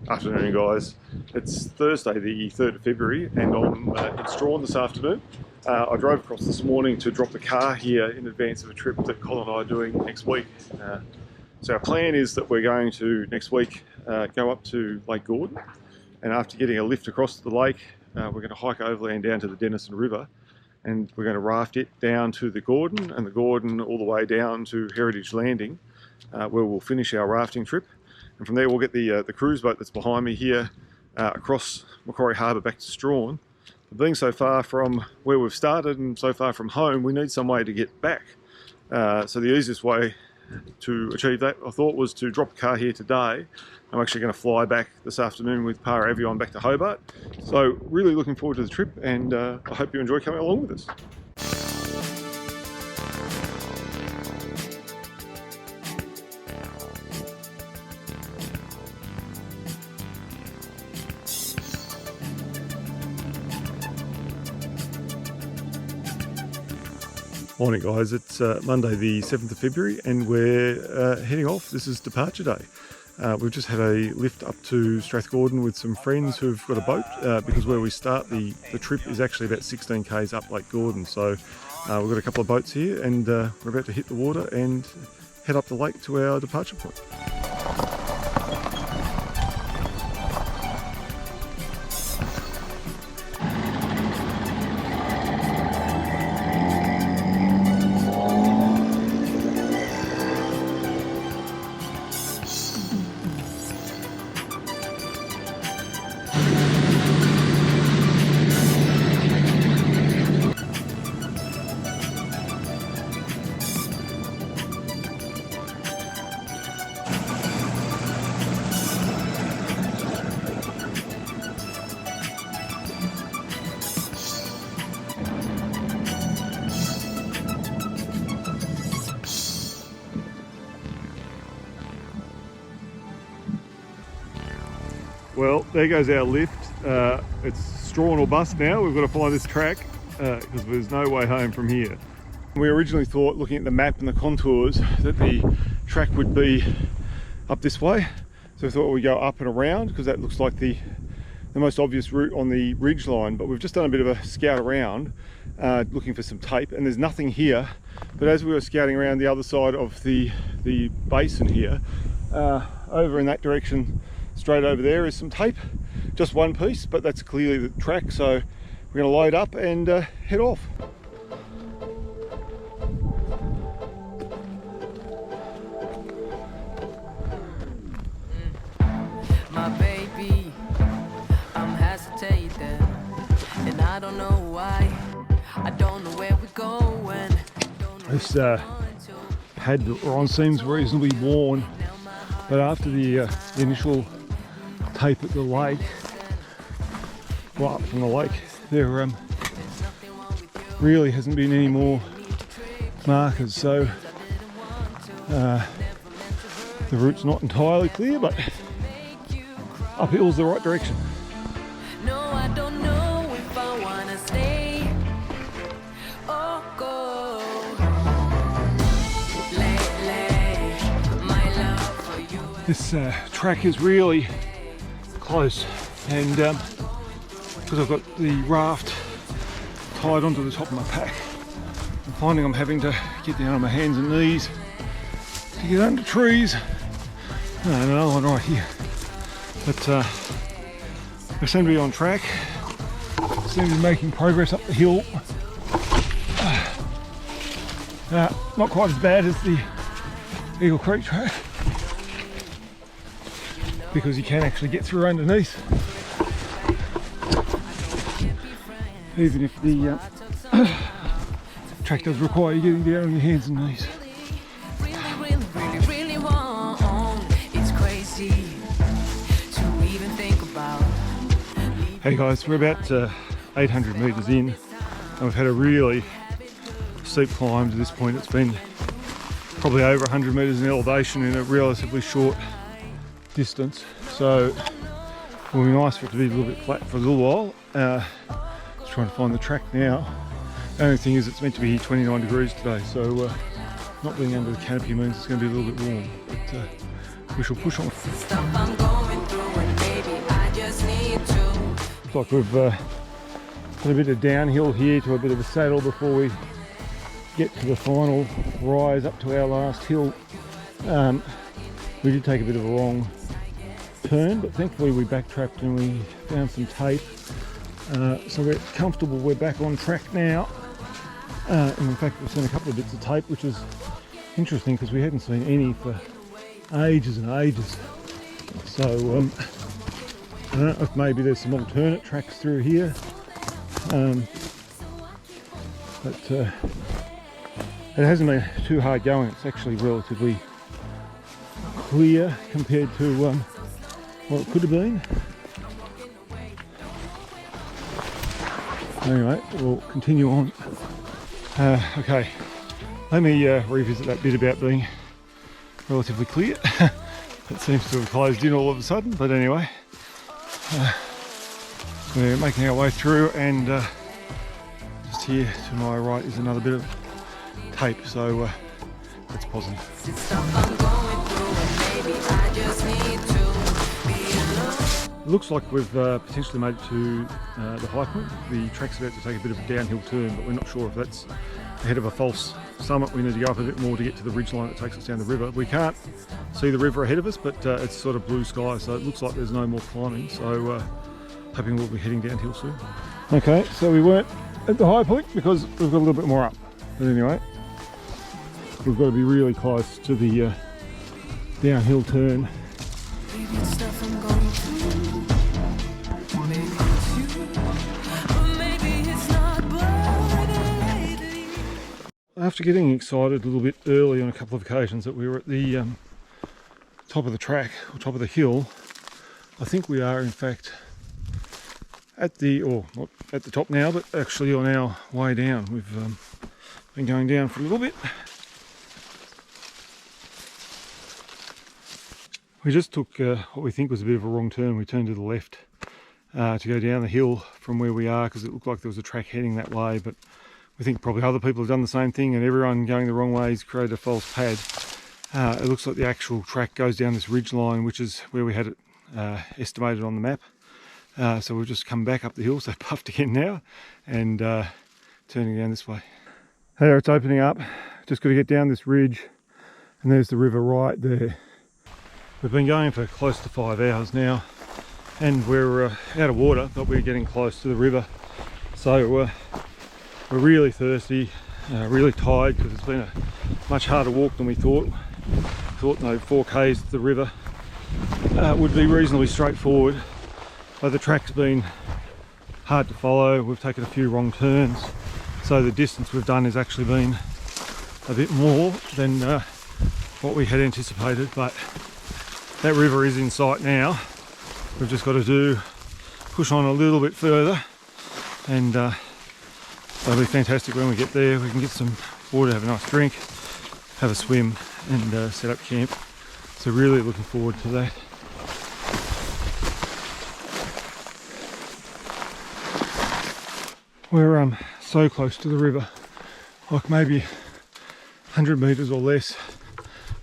Afternoon, guys. It's Thursday the 3rd of February and I'm in Strahan this afternoon. I drove across this morning to drop the car here in advance of a trip that Col and I are doing next week. So our plan is that we're going to, next week, go up to Lake Gordon, and after getting a lift across the lake, we're going to hike overland down to the Denison River, and we're going to raft it down to the Gordon, and the Gordon all the way down to Heritage Landing, where we'll finish our rafting trip. And from there we'll get the cruise boat that's behind me here across Macquarie Harbour back to Strahan. But being so far from where we've started and so far from home, we need some way to get back. So the easiest way to achieve that, I thought, was to drop the car here today. I'm actually going to fly back this afternoon with Packrafting back to Hobart. So really looking forward to the trip, and I hope you enjoy coming along with us. Morning, guys. It's Monday the 7th of February and we're heading off. This is departure day. We've just had a lift up to Strathgordon with some friends who've got a boat because where we start the trip is actually about 16 k's up Lake Gordon. So we've got a couple of boats here and we're about to hit the water and head up the lake to our departure point. Well, there goes our lift. It's Strahan or bust now. We've got to follow this track because there's no way home from here. We originally thought, looking at the map and the contours, that the track would be up this way. So we thought we'd go up and around because that looks like the most obvious route on the ridge line. But we've just done a bit of a scout around looking for some tape, and there's nothing here. But as we were scouting around the other side of the basin here, over in that direction, straight over there is some tape, just one piece, but that's clearly the track. So we're going to load up and head off. My baby, I'm hesitating, and I don't know why. I don't know where we're going. This pad that we're on seems reasonably worn, but after the initial tape at the lake, well, up from the lake, there really hasn't been any more markers, so the route's not entirely clear, but uphill's the right direction. No, I don't know if I wanna stay or go. Lately, my love for you. This track is really close, and because I've got the raft tied onto the top of my pack, I'm finding I'm having to get down on my hands and knees to get under trees. No, another one right here. But we seem to be on track. Seem to be making progress up the hill. Not quite as bad as the Eagle Creek track, because you can actually get through underneath, even if the track does require you getting down on your hands and knees. Hey guys, we're about 800 metres in, and we've had a really steep climb to this point. It's been probably over 100 metres in elevation in a relatively short distance, so it will be nice for it to be a little bit flat for a little while. Just trying to find the track now. The only thing is it's meant to be 29 degrees today, so not being under the canopy means it's going to be a little bit warm, but we shall push on. Stuff I'm going through, and looks like we've got a bit of downhill here to a bit of a saddle before we get to the final rise up to our last hill. We did take a bit of a wrong turn, but thankfully we backtracked and we found some tape. So we're comfortable, we're back on track now. And in fact we've seen a couple of bits of tape, which is interesting because we hadn't seen any for ages and ages. So I don't know if maybe there's some alternate tracks through here. But it hasn't been too hard going. It's actually relatively clear compared to what it could have been. Anyway, we'll continue on. Okay, let me revisit that bit about being relatively clear. It seems to have closed in all of a sudden, but anyway, we're making our way through, and just here to my right is another bit of tape, so that's positive. It looks like we've potentially made it to the high point. The track's about to take a bit of a downhill turn, but we're not sure if that's ahead of a false summit. We need to go up a bit more to get to the ridge line that takes us down the river. We can't see the river ahead of us, but it's sort of blue sky, so it looks like there's no more climbing, so hoping we'll be heading downhill soon. Okay, so we weren't at the high point because we've got a little bit more up, but anyway, we've got to be really close to the downhill turn. After getting excited a little bit early on a couple of occasions that we were at the top of the track, or top of the hill, I think we are in fact at the, or not at the top now, but actually on our way down. We've been going down for a little bit. We just took what we think was a bit of a wrong turn. We turned to the left to go down the hill from where we are, because it looked like there was a track heading that way, but we think probably other people have done the same thing, and everyone going the wrong way has created a false pad. It looks like the actual track goes down this ridge line, which is where we had it estimated on the map. So we've just come back up the hill, so puffed again now, and turning down this way. There, it's opening up. Just got to get down this ridge, and there's the river right there. We've been going for close to 5 hours now, and we're out of water, but we're getting close to the river. So we're really thirsty, really tired, because it's been a much harder walk than we thought. Thought no 4Ks to the river would be reasonably straightforward, but the track's been hard to follow. We've taken a few wrong turns, so the distance we've done has actually been a bit more than what we had anticipated, but that river is in sight now. We've just got to push on a little bit further, and that'll be fantastic when we get there. We can get some water, have a nice drink, have a swim, and set up camp. So really looking forward to that. We're so close to the river, like maybe 100 metres or less,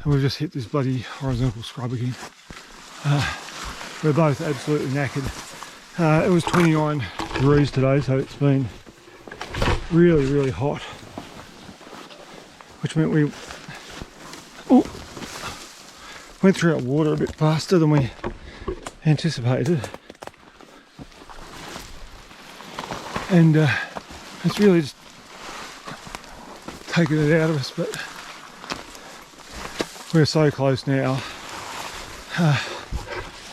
and we've just hit this bloody horizontal scrub again. We're both absolutely knackered. It was 29 degrees today, so it's been really hot, which meant we went through our water a bit faster than we anticipated, and it's really just taken it out of us, but we're so close now.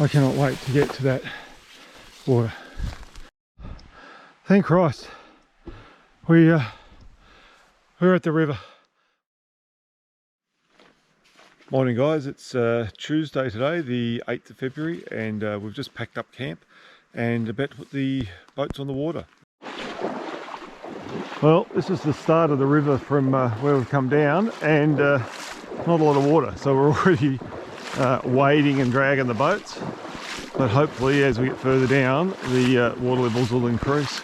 I cannot wait to get to that water. Thank Christ. We're at the river. Morning guys, it's Tuesday today, the 8th of February, and we've just packed up camp and about to put the boats on the water. Well, this is the start of the river from where we've come down, and not a lot of water, so we're already wading and dragging the boats, but hopefully as we get further down the water levels will increase.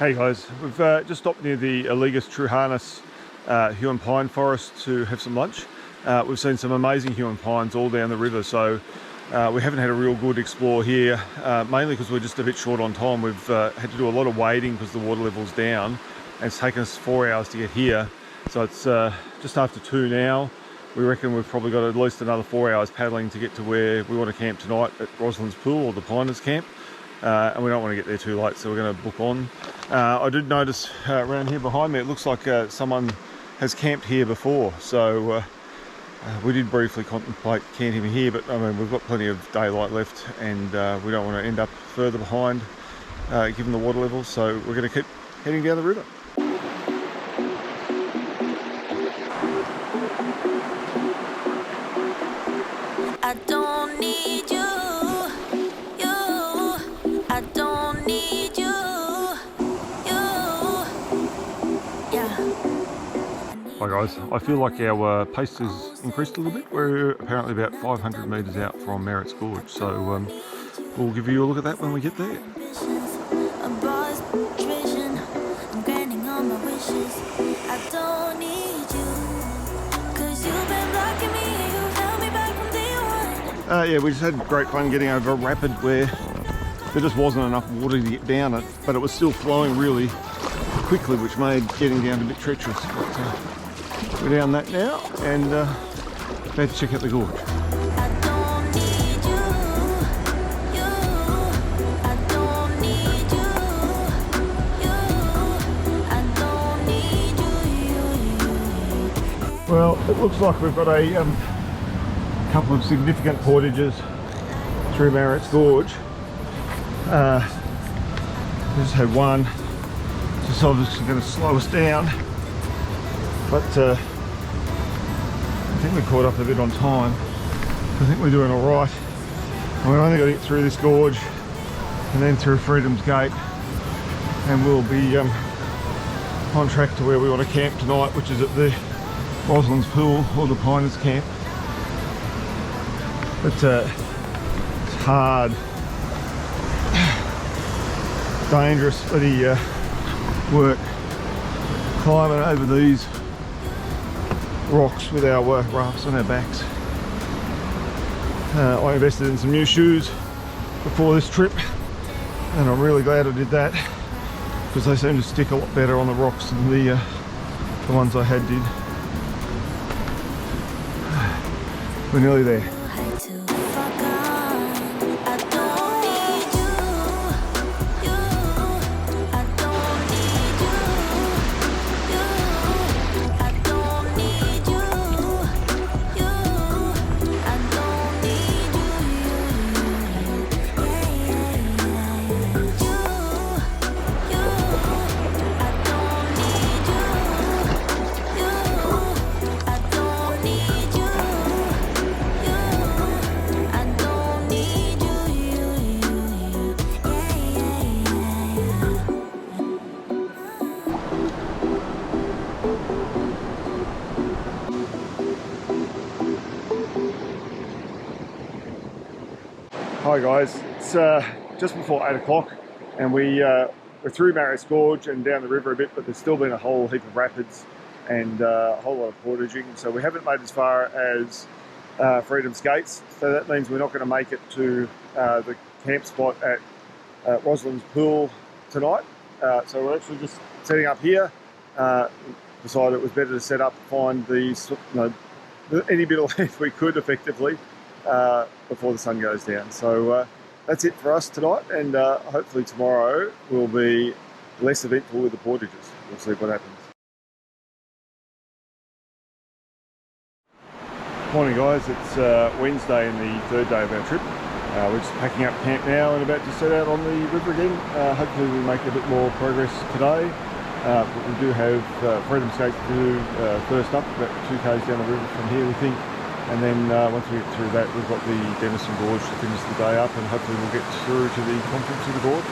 Hey guys, we've just stopped near the illegal Truchanas Huon pine forest to have some lunch. We've seen some amazing Huon pines all down the river, so we haven't had a real good explore here, mainly because we're just a bit short on time. We've had to do a lot of wading because the water level's down, and it's taken us 4 hours to get here. So it's just after 2 now. We reckon we've probably got at least another 4 hours paddling to get to where we want to camp tonight at Roslyn's Pool, or the Piners camp. And we don't want to get there too late, so we're going to book on. I did notice around here behind me, it looks like someone has camped here before, so we did briefly contemplate camping here, but I mean, we've got plenty of daylight left, and we don't want to end up further behind given the water level, so we're going to keep heading down the river. I don't need you. I don't need you. Hi guys, I feel like our pace has increased a little bit. We're apparently about 500 metres out from Marriotts Gorge, so we'll give you a look at that when we get there. Yeah, we just had great fun getting over a rapid where there just wasn't enough water to get down it, but it was still flowing really quickly, which made getting down a bit treacherous. But, we're down that now, and about to check out the gorge. Well, it looks like we've got a couple of significant portages through Marriotts Gorge. We just had one, just obviously going to slow us down, but I think we caught up a bit on time. I think we're doing all right. And we've only got to get through this gorge and then through Freedom's Gate, and we'll be on track to where we want to camp tonight, which is at the Roslyn's Pool, or the Piners camp. But it's hard, dangerous bloody work climbing over these rocks with our rafts on our backs. I invested in some new shoes before this trip, and I'm really glad I did that, because they seem to stick a lot better on the rocks than the ones I had did. We're nearly there. Hi guys, it's just before 8 o'clock, and we're through Marriotts Gorge and down the river a bit, but there's still been a whole heap of rapids and a whole lot of portaging, so we haven't made as far as Freedom's Gates, so that means we're not going to make it to the camp spot at Roslyn's Pool tonight. So we're actually just setting up here. Decided it was better to set up, find these, any bit of land we could effectively before the sun goes down. So that's it for us tonight, and hopefully tomorrow will be less eventful with the portages. We'll see what happens. Morning guys, it's Wednesday and the third day of our trip. We're just packing up camp now and about to set out on the river again. Hopefully we make a bit more progress today. But we do have Freedom's Gate to do first up, about 2 k's down the river from here we think. And then once we get through that, we've got the Denison Gorge to finish the day up, and hopefully we'll get through to the conference of the gorge.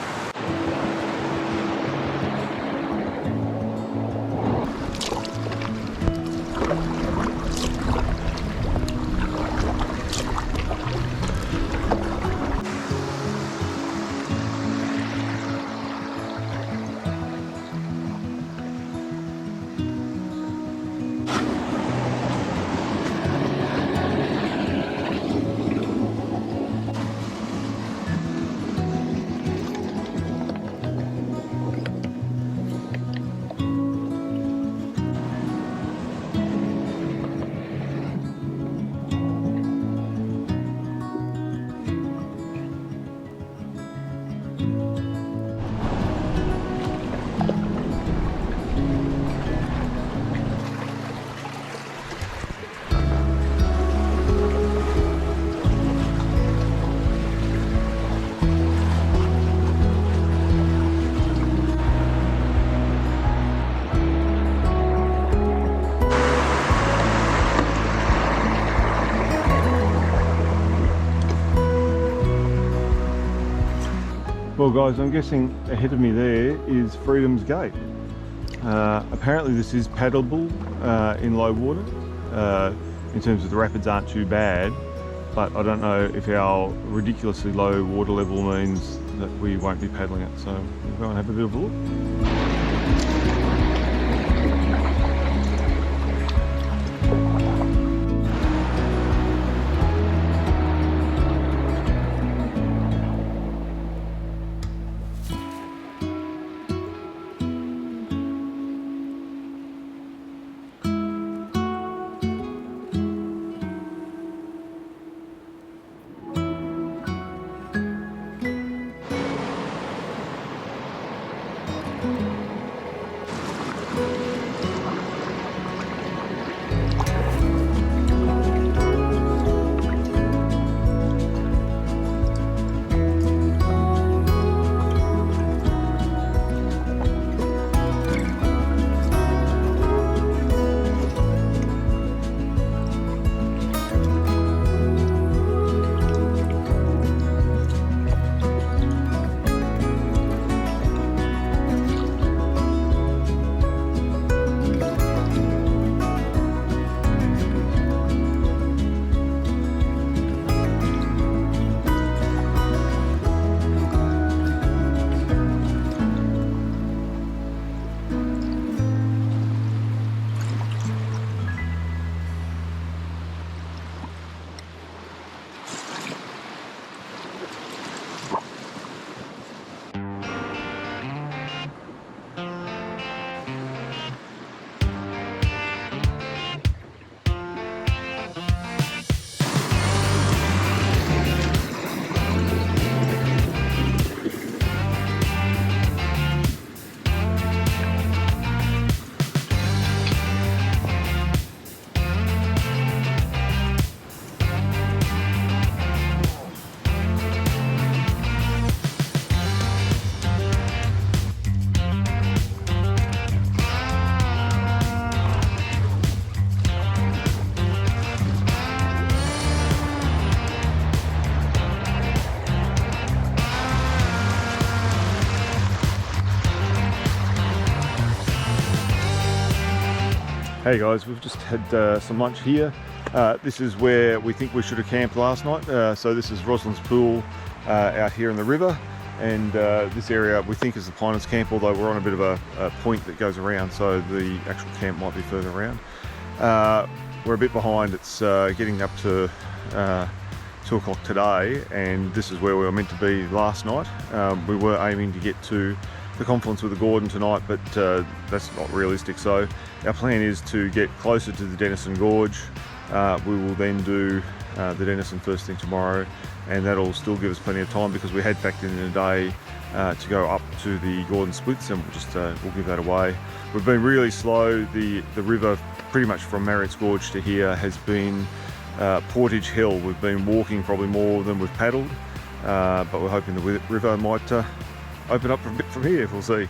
Well guys, I'm guessing ahead of me there is Freedom's Gate. Apparently this is paddleable in low water, in terms of the rapids aren't too bad, but I don't know if our ridiculously low water level means that we won't be paddling it, so we'll go and have a bit of a look. Hey guys, we've just had some lunch here. This is where we think we should have camped last night. So this is Roslyn's Pool out here in the river, and this area we think is the Piners camp, although we're on a bit of a point that goes around, so the actual camp might be further around. We're a bit behind. It's getting up to 2 o'clock today, and this is where we were meant to be last night. We were aiming to get to the confluence with the Gordon tonight, but that's not realistic. So our plan is to get closer to the Denison Gorge. We will then do the Denison first thing tomorrow, and that'll still give us plenty of time because we had factored in a day to go up to the Gordon splits, and we'll give that away. We've been really slow. The river pretty much from Marriotts Gorge to here has been portage hill. We've been walking probably more than we've paddled, but we're hoping the river might open up a bit from here. We'll see.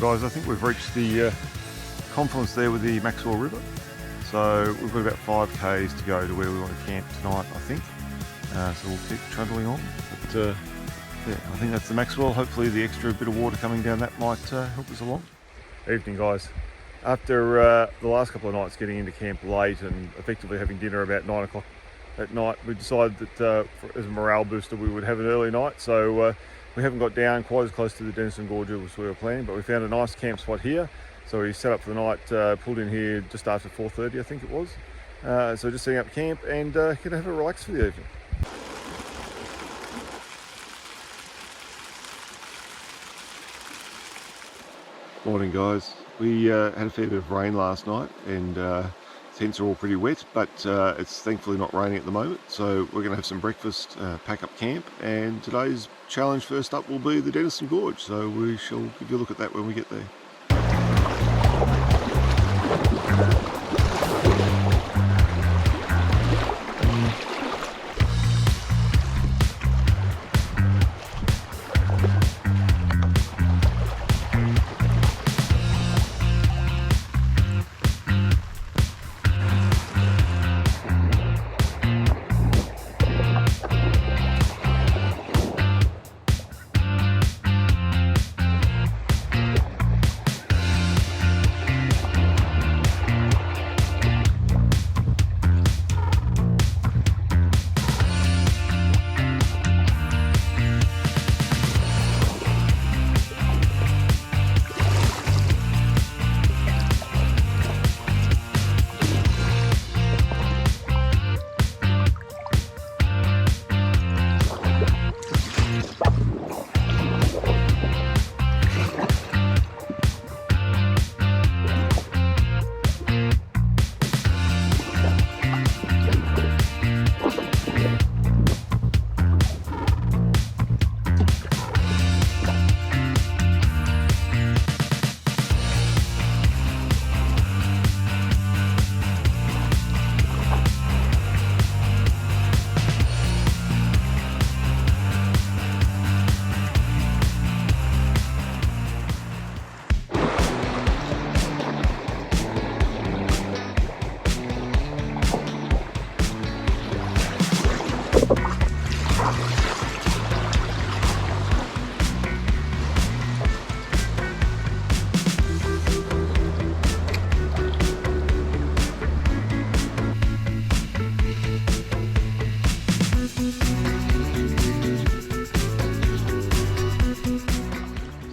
guys, I think we've reached the confluence there with the Maxwell River. So we've got about 5 k's to go to where we want to camp tonight, I think. So we'll keep travelling on. But yeah, I think that's the Maxwell. Hopefully the extra bit of water coming down that might help us along. Evening, guys. After the last couple of nights getting into camp late and effectively having dinner about 9 o'clock at night, we decided that as a morale booster we would have an early night. So we haven't got down quite as close to the Denison Gorge as we were planning, but we found a nice camp spot here. So we set up for the night, pulled in here just after 4:30, I think it was. So just setting up camp and gonna have a relax for the evening. Morning, guys. We had a fair bit of rain last night and tents are all pretty wet, but it's thankfully not raining at the moment. So we're going to have some breakfast, pack up camp, and today's challenge first up will be the Denison Gorge. So we shall give you a look at that when we get there.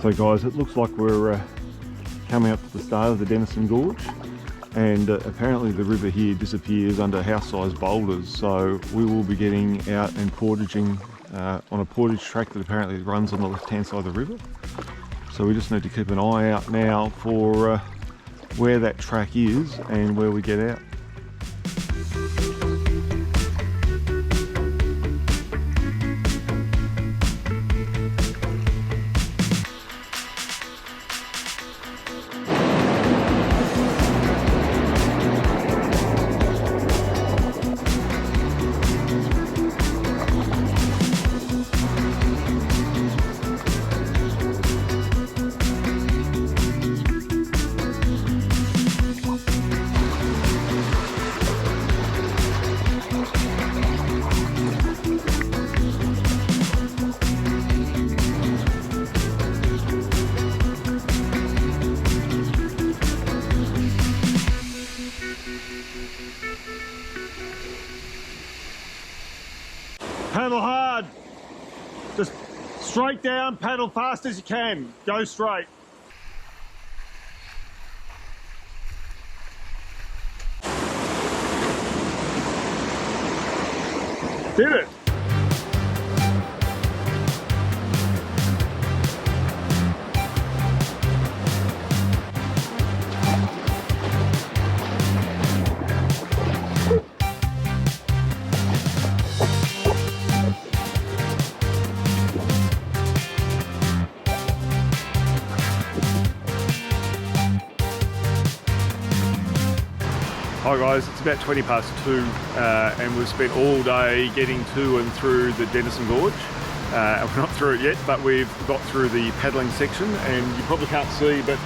So guys, it looks like we're coming up to the start of the Denison Gorge, and apparently the river here disappears under house-sized boulders, so we will be getting out and portaging on a portage track that apparently runs on the left-hand side of the river. So we just need to keep an eye out now for where that track is and where we get out. Paddle hard, just straight down, paddle fast as you can, go straight. Did it. Hi guys, it's about 2:20 and we've spent all day getting to and through the Denison Gorge. We're not through it yet, but we've got through the paddling section, and you probably can't see, but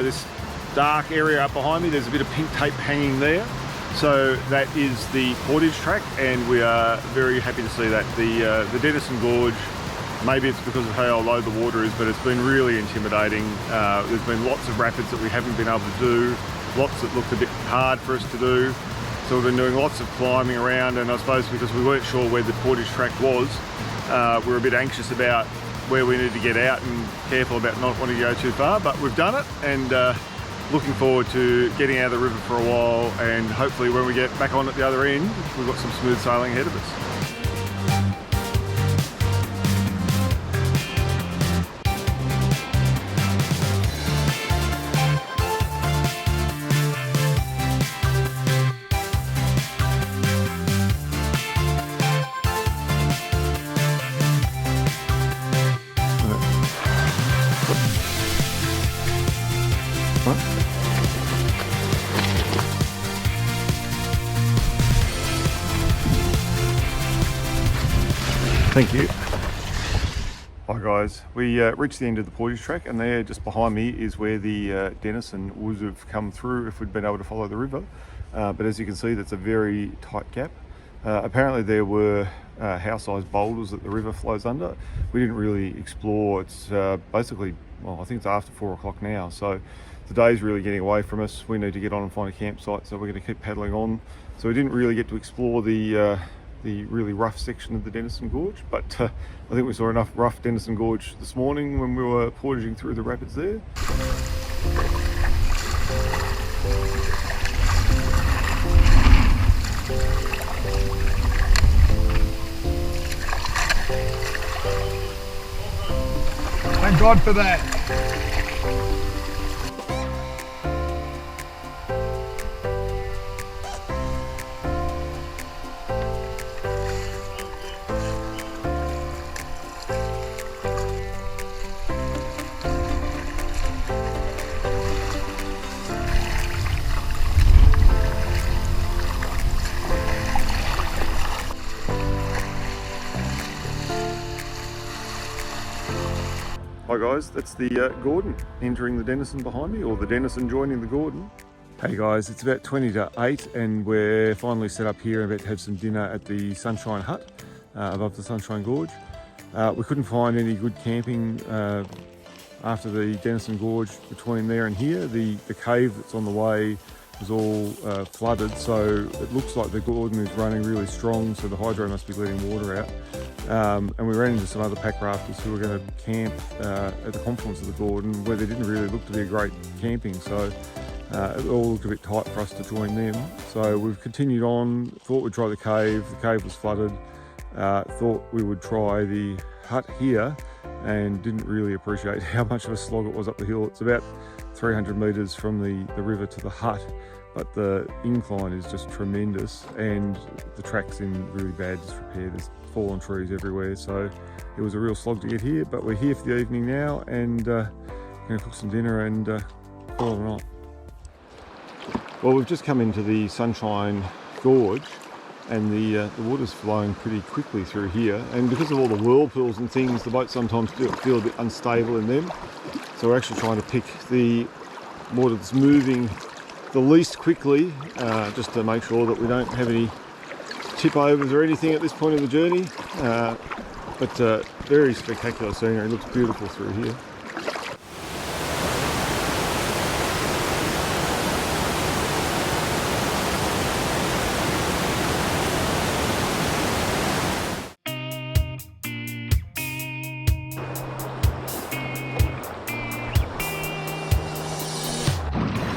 this dark area up behind me, there's a bit of pink tape hanging there. So that is the portage track, and we are very happy to see that. The Denison Gorge, maybe it's because of how low the water is, but it's been really intimidating. There's been lots of rapids that we haven't been able to do, lots that looked a bit hard for us to do. So we've been doing lots of climbing around, and I suppose because we weren't sure where the portage track was, we were a bit anxious about where we needed to get out and careful about not wanting to go too far, but we've done it, and looking forward to getting out of the river for a while, and hopefully when we get back on at the other end, we've got some smooth sailing ahead of us. Thank you. Hi guys, we reached the end of the portage track, and there just behind me is where the Denison would have come through if we'd been able to follow the river. But as you can see, that's a very tight gap. Apparently there were house-sized boulders that the river flows under. We didn't really explore. It's basically, well, I think it's after 4 o'clock now, so the day's really getting away from us. We need to get on and find a campsite, so we're going to keep paddling on. So we didn't really get to explore the really rough section of the Denison Gorge, but I think we saw enough rough Denison Gorge this morning when we were portaging through the rapids there. Thank God for that. Hi guys, that's the Gordon entering the Denison behind me, or the Denison joining the Gordon. Hey guys, it's about 20 to 8 and we're finally set up here and about to have some dinner at the Sunshine Hut above the Sunshine Gorge. We couldn't find any good camping after the Denison Gorge between there and here. The cave that's on the way was all flooded, so it looks like the Gordon is running really strong, so the hydro must be letting water out. And we ran into some other packrafters who were going to camp at the confluence of the Gordon, where there didn't really look to be a great camping, so it all looked a bit tight for us to join them. So we've continued on, thought we'd try the cave was flooded, thought we would try the hut here, and didn't really appreciate how much of a slog it was up the hill. It's about 300 metres from the river to the hut, but the incline is just tremendous, and the track's in really bad disrepair. There's fallen trees everywhere, so it was a real slog to get here, but we're here for the evening now, and going to cook some dinner and call it a night. Well, we've just come into the Sunshine Gorge, and the water's flowing pretty quickly through here, and because of all the whirlpools and things, the boats sometimes feel a bit unstable in them. So we're actually trying to pick the water that's moving the least quickly, just to make sure that we don't have any tip overs or anything at this point of the journey. But very spectacular scenery. It looks beautiful through here.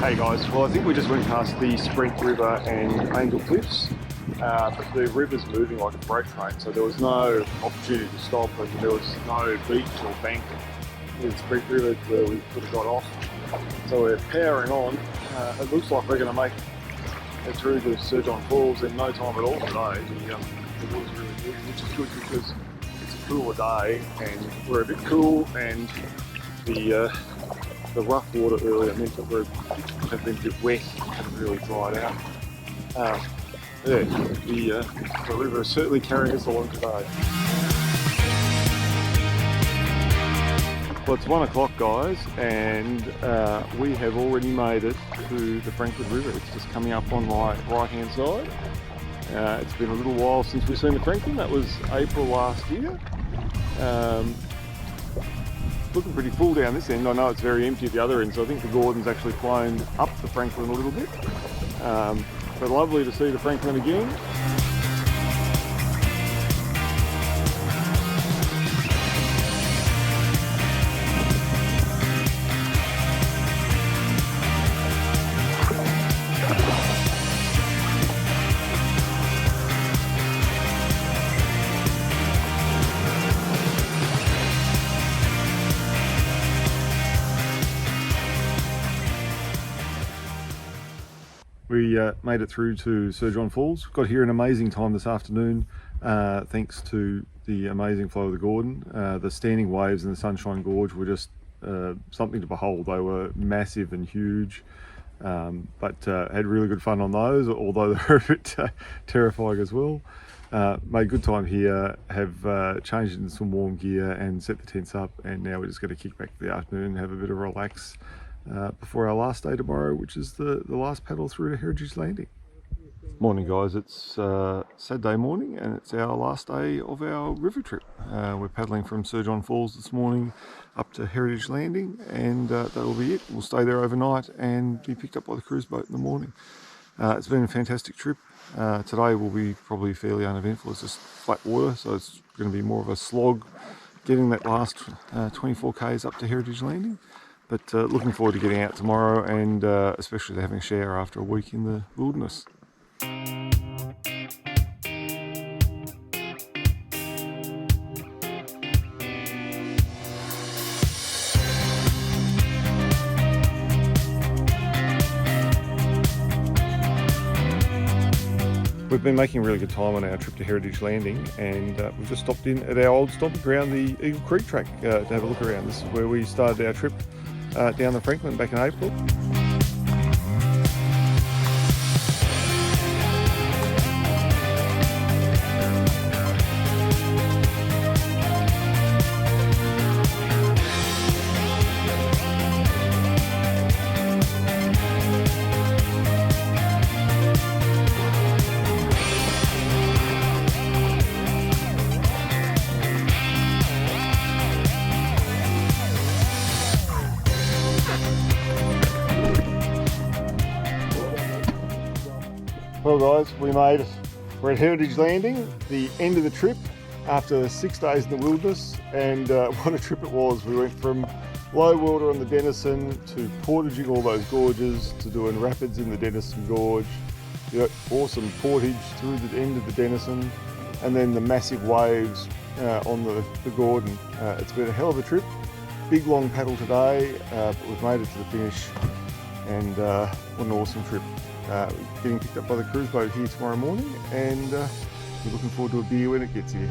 Hey guys, well I think we just went past the Sprint River and Angel Cliffs, but the river's moving like a freight train, so there was no opportunity to stop, and there was no beach or bank in Sprint River where we could have got off. So we're powering on. It looks like we're going to make it through the Strahan Falls in no time at all today. The water's really good, which is good because it's a cooler day and we're a bit cool, and the rough water earlier meant that we have been a bit wet and really dried out. The river is certainly carrying us along today. Well, it's 1 o'clock, guys, and we have already made it to the Franklin River. It's just coming up on my right-hand side. It's been a little while since we've seen the Franklin. That was April last year. Looking pretty full down this end. I know it's very empty at the other end, so I think the Gordon's actually flown up the Franklin a little bit. But lovely to see the Franklin again. We made it through to Strahan Falls. Got here an amazing time this afternoon, thanks to the amazing flow of the Gordon. The standing waves in the Sunshine Gorge were just something to behold. They were massive and huge, but had really good fun on those, although they were a bit terrifying as well. Made good time here, have changed into some warm gear and set the tents up, and now we're just going to kick back to the afternoon and have a bit of a relax before our last day tomorrow, which is the last paddle through to Heritage Landing. Morning, guys. It's Saturday morning and it's our last day of our river trip. We're paddling from Strahan Falls this morning up to Heritage Landing, and that'll be it. We'll stay there overnight and be picked up by the cruise boat in the morning. It's been a fantastic trip. Today will be probably fairly uneventful. It's just flat water, so it's going to be more of a slog getting that last 24 k's up to Heritage Landing. But looking forward to getting out tomorrow, and especially to having a shower after a week in the wilderness. We've been making really good time on our trip to Heritage Landing, and we've just stopped in at our old stomping ground, the Eagle Creek track, to have a look around. This is where we started our trip down the Franklin back in April. Well, guys, we made it. We're at Heritage Landing, the end of the trip after 6 days in the wilderness, and what a trip it was. We went from low water on the Denison to portaging all those gorges to doing rapids in the Denison Gorge, awesome portage through the end of the Denison, and then the massive waves on the Gordon. It's been a hell of a trip. Big long paddle today, but we've made it to the finish, and what an awesome trip. Getting picked up by the cruise boat here tomorrow morning, and we're looking forward to a beer when it gets here.